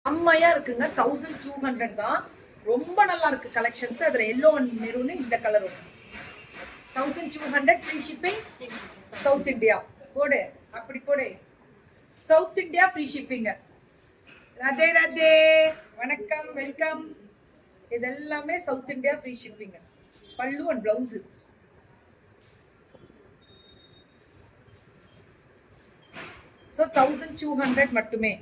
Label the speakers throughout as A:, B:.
A: செம்மையா இருக்குங்க. 1200 தான். ரொம்ப நல்லா இருக்கு கலெக்ஷன்ஸ். அதுல எல்லோ அண்ட் மெரூன் இந்த கலர் வரும். 1200 ஃப்ரீ ஷிப்பிங் சவுத் இந்தியா. போடு அப்படி போடு. South India free shipping. Radhe Radhe, வணக்கம், வெல்கம். இதெல்லாமே சவுத் இந்தியா ஃப்ரீ ஷிப்பிங். பல்லு அண்ட் பிளவுஸ். ஸோ 1200 மட்டுமே.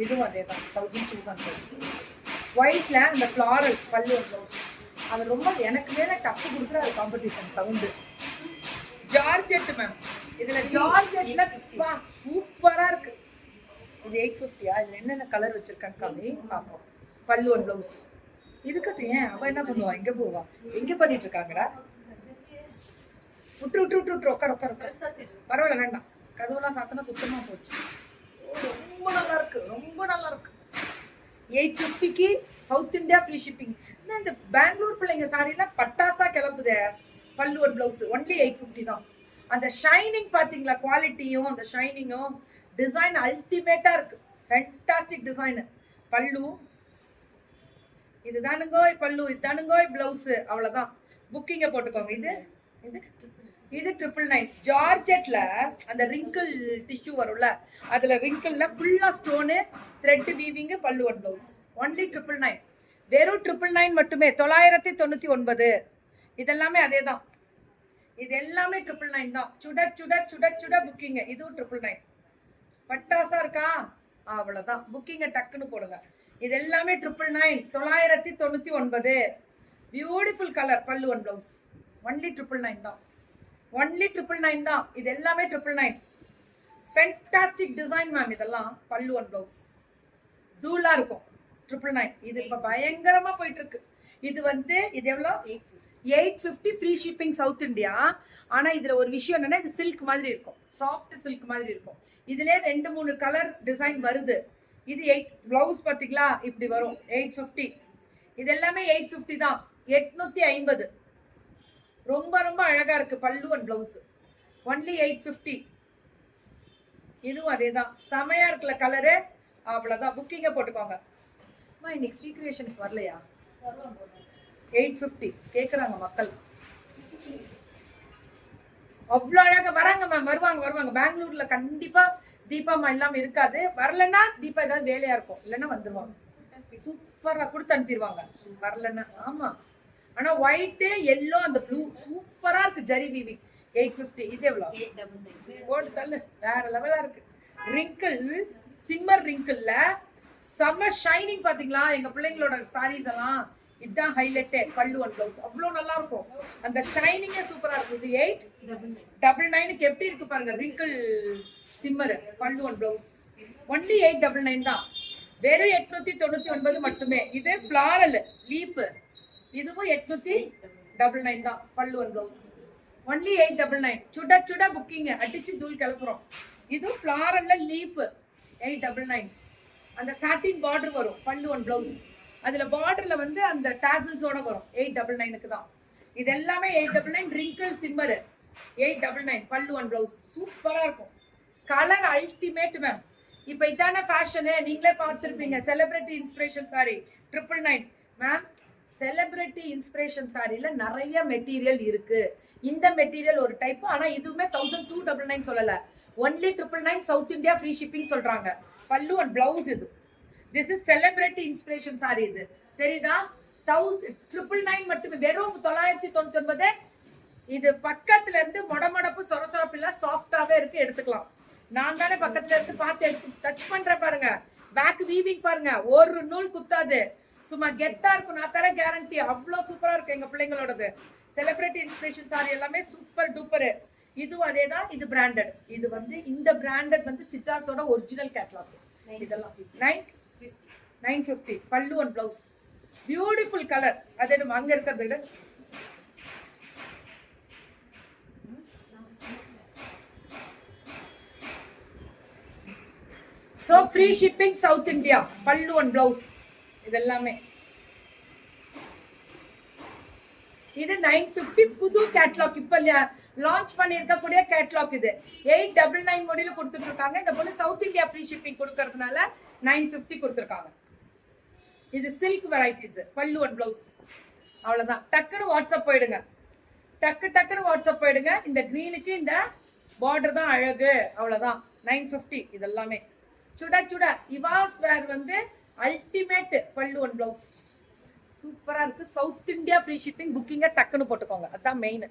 A: இதுவும் அதே தான் 1200. ஒயிட்ல அந்த ஃப்ளாரல் பல்லு அண்ட் பிளவுஸ். அது ரொம்ப எனக்கு மேல டஃப் கொடுக்குற அது காம்படிஷன் சவுண்டு. Georgette ma'am. இதுல ஜார்ஜெட்ல சூப்பரா இருக்கு. இது 850. இதுல என்னென்ன கலர் வச்சிருக்கான்னு காமி பார்ப்போம். பல்லு அண்ட் பிளவுஸ் இருக்கட்டும். ஏன் அவ என்ன பண்ணுவா, எங்க போவா, எங்க பண்ணிட்டு இருக்காங்கடா. விட்டு விட்டு விட்டு விட்டு உட்கார உட்கார உட்கார. பரவாயில்ல, வேண்டாம். கதவுலாம் சாத்தினா சுத்தமா போச்சு. ரொம்ப நல்லா இருக்கு, ரொம்ப நல்லா இருக்கு. 850க்கு சவுத் இந்தியா ஃப்ரீ ஷிப்பிங். இந்த பெங்களூர் பிள்ளைங்க சாரிலாம் பட்டாசா கிளப்புதே. பல்லு அண்ட் பிளவுஸ் ஒன்லி 850 தான். அந்த ஷைனிங் பாத்தீங்களா, குவாலிட்டியும் அந்த ஷைனிங்கும் டிசைன் அல்டிமேட்டா இருக்கு. Fantastic design. பல்லு இதுதானுங்கோய், பல்லு இதுதானுங்கோய், பிளவுஸ் அவ்வளவுதான். புக்கிங்க போட்டுக்கோங்க. இது இது இது 999. ஜார்ஜெட்ல அந்த ரிங்கிள் டிஷ்யூ வரும்ல, அதுல ரிங்கிள்ல ஃபுல்லா ஸ்டோனு, த்ரெட் வீவிங், பல்லு அண்ட் பிளவுஸ். ஒன்லி 999. வெறும் 999 மட்டுமே. 999. இதெல்லாமே அதே தான். இது எல்லாமே 999 தான். சுட சுட சுட சுட புக்கிங். இதுவும் 999. பட்டாசா இருக்கா, அவ்வளவுதான். புக்கிங்க டக்குன்னு போடுங்க. இது எல்லாமே 999. 999. பியூட்டிஃபுல் கலர் பல்லு அண்ட் பிளவுஸ். ஒன்லி 999 தான். ஒன்லி 999 தான். இது எல்லாமே 999. Fantastic design ma'am. இதெல்லாம் பல்லு அண்ட் பிளவுஸ் தூளா இருக்கும். 999. இது இப்ப பயங்கரமா போயிட்டு இருக்கு. இது வந்து இது எவ்வளோ, 850 ஃப்ரீ ஷிப்பிங் சவுத் இந்தியா. ஆனா இதுல ஒரு விஷயம் என்னன்னா, இது சில்க் மாதிரி இருக்கும், சாஃப்ட் சில்க் மாதிரி இருக்கும். இதுல 2-3 கலர் டிசைன் வருது. இது 8 பிளவுஸ் பாத்தீங்களா, இப்படி வரும். 850. இது எல்லாமே 850 தான். 850. ரொம்ப ரொம்ப அழகா இருக்கு பல்லு அண்ட் பிளவுஸ். ஒன்லி 850. இதுவும் அதே தான். செமையா இருக்குல்ல கலரு, அவ்வளவுதான். புக்கிங்க போட்டுக்கோங்க. இன்னைக்கு ஸ்ரீ கிரியேஷன்ஸ் வரலையா? 850 கேக்குறாங்க மக்கள். அவ்வளோ அழகா வராங்க மேம். வருவாங்க வருவாங்க. பெங்களூர்ல கண்டிப்பா தீபாமா எல்லாம் இருக்காது. வரலன்னா தீபா ஏதாவது வேலையா இருக்கும், இல்லைன்னா வந்துருவாங்க. சூப்பரா கொடுத்து அனுப்பிடுவாங்க வரலன்னா. ஆமா, ஆனா ஒயிட் எல்லோ அந்த ப்ளூ சூப்பரா இருக்கு. ஜரி வீவி 850. இது எவ்வளவு போட்டு தள்ளு, வேற லெவலா இருக்கு. ரிங்கிள், சிம்மர் ரிங்கிள்ல செம்ம ஷைனிங் பாத்தீங்களா. எங்க பிள்ளைங்களோட சாரீஸ் எல்லாம் இதுதான் ஹைலைட்டே. பல்லு அண்ட் பிளவுஸ் அவ்வளோ நல்லா இருக்கும். அந்த ஷைனிங்கே சூப்பரா இருக்கும். இது 899க்கு எப்படி இருக்கு பாருங்க. ரிங்கிள் சிம்மர் பல்லு அண்ட் பிளவுஸ். ஒன்லி 899 தான். வெறும் 899 மட்டுமே. இது ஃபிளாரல் லீஃப். இதுவும் 899 தான். பல்லு அண்ட் பிளவுஸ் ஒன்லி 899. சுட சுட புக்கிங், அடிச்சு தூள் கிளப்புறோம். இது ஃபிளாரல்ல லீஃப் 899. அந்த சாட்டின் பார்டர் வரும் பல்லு அண்ட் பிளவுஸ். அதுல பார்டர்ல வந்து அந்த டாசல்ஸோட வரும். 899க்கு தான். இது எல்லாமே 899. Wrinkle shimmer 899. Pallu and blouse சூப்பரா இருக்கும். Colour ultimate ma'am. இப்ப இதான ஃபேஷனு, நீங்களே பார்த்துருப்பீங்க. Celebrity inspiration sari 999 ma'am. Celebrity inspiration சாரில நிறைய மெட்டீரியல் இருக்கு. இந்த மெட்டீரியல் ஒரு டைப். ஆனா இதுவுமே 1299 சொல்லல. Only 999 south India free shipping சொல்றாங்க. பல்லு அண்ட் பிளவுஸ் இது. This is celebrity inspiration sorry. இது தெரியுதா? 999 மட்டுமே. வெறும் 999. இது பக்கத்துல இருந்து மொடமொடப்பு சொரசொரப்பு இல்ல, சாஃப்டாவே இருக்கு. எடுத்துக்கலாம். நான் தானே பக்கத்துல இருந்து பார்த்து எடுத்து டச் பண்ற பாருங்க. பேக் வீவிங் பாருங்க, ஒரு நூல் குத்தாது. சும்மா கெத்தா இருக்கும். நான் தர கேரண்டி. அவ்வளோ சூப்பரா இருக்கு எங்க பிள்ளைங்களோடது. செலிபிரிட்டி இன்ஸ்பிரேஷன் சாரி எல்லாமே சூப்பர் டூப்பர். இதுவும் அதே தான். இது பிராண்டட். இது வந்து இந்த பிராண்டட் வந்து சித்தார்த்தோட ஒரிஜினல் கேட்லாக். இதெல்லாம் 950. பல்லு அண்ட் பிளவுஸ் பியூட்டிஃபுல் கலர். அதே அங்க இருக்கிறது. So free shipping South India. பல்லு அண்ட் பிளவுஸ் இதெல்லாமே. இது 950 புது கேட்லாக். இப்ப லான்ச் பண்ணியிருக்கக்கூடிய கேட்லாக் இது 899 முடியல கொடுத்துட்டு இருக்காங்க. இந்த பொண்ணு சவுத் இந்தியா ஃப்ரீ ஷிப்பிங் கொடுக்கறதுனால 950 கொடுத்துருக்காங்க. இது சில்க் வெரைட்டிஸ், பல்லு அண்ட் பிளவுஸ். அவ்வளவுதான். டக்குன்னு வாட்ஸ்அப் போயிடுங்க, டக்குன்னு வாட்ஸ்அப் போயிடுங்க. இந்த கிரீனுக்கு இந்த பார்டர் தான் அழகு. அவ்வளவுதான். 950 இதெல்லாமே. சுட சுட இவாஸ் வேர் வந்து அல்டிமேட் பல்லு அண்ட் பிளவுஸ் சூப்பரா இருக்கு. South India free shipping. புக்கிங்க டக்குன்னு போட்டுக்கோங்க, அதான் மெயின்.